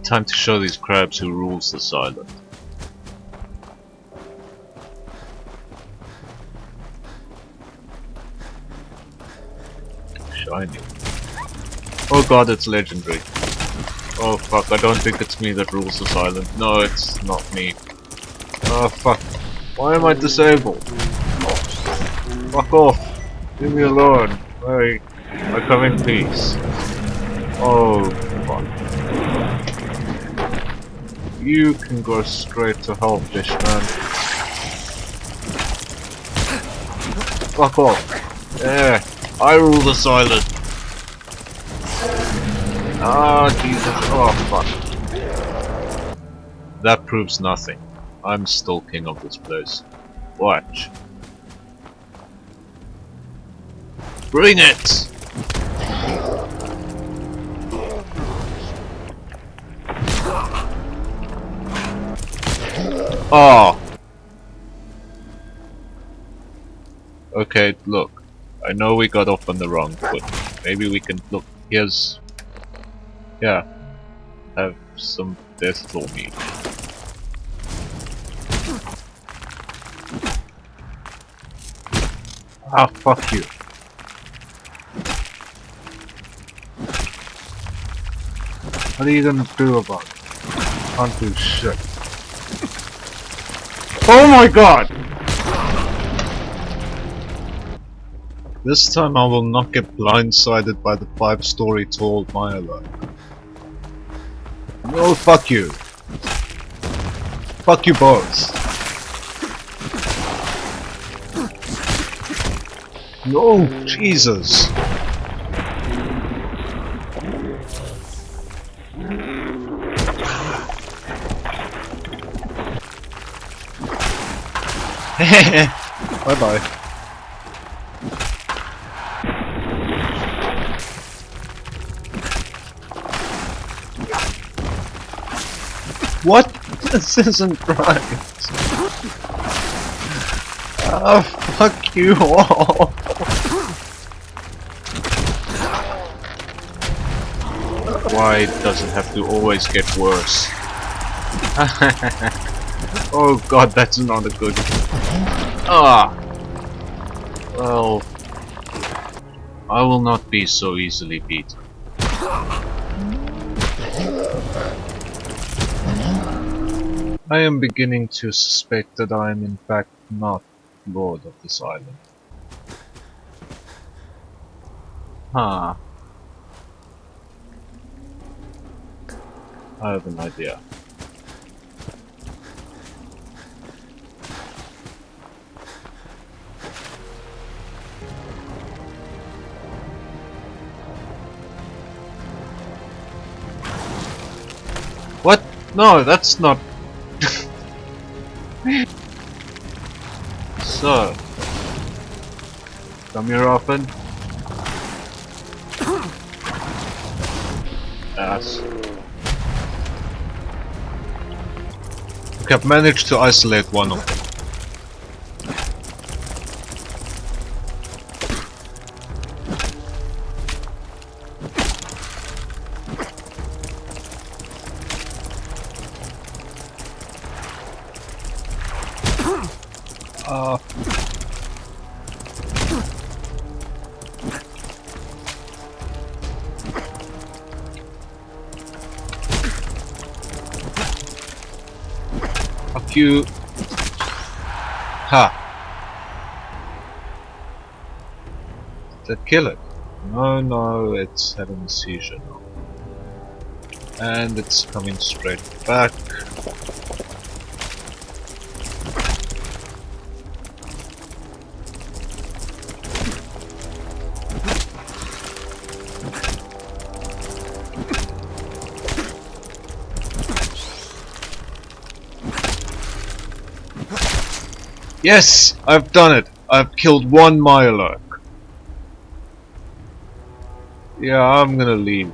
Time to show these crabs who rules this island. Shiny. Oh god, it's legendary. Oh fuck, I don't think it's me that rules this island. No, it's not me. Oh fuck. Why am I disabled? Fuck off. Leave me alone. I come in peace. Oh fuck. You can go straight to hell, fish man. Fuck off. Yeah, I rule this island. Ah, Jesus. Oh, fuck. That proves nothing. I'm still king of this place. Watch. Bring it! Oh! Okay, look. I know we got off on the wrong foot. Maybe we can look. Here's. Yeah. Have some deathful meat. Ah, fuck you. What are you gonna do about it? Can't do shit. Oh my god! This time I will not get blindsided by the 5-story tall Mirelurk. No, fuck you. Fuck you both. No, Jesus. Bye bye. What? This isn't right. Oh, fuck you all. Why does it have to always get worse? Oh god, that's not a good. Ah! Well, I will not be so easily beaten. I am beginning to suspect that I am in fact not lord of this island. Huh. I have an idea. What? No, that's not... So... Come here often? Ass. Okay, I've managed to isolate one of them. Fuck you. Ha. Did that kill it? No, it's having a seizure now. And it's coming straight back. Yes! I've done it! I've killed one Mirelurk. Yeah, I'm gonna leave.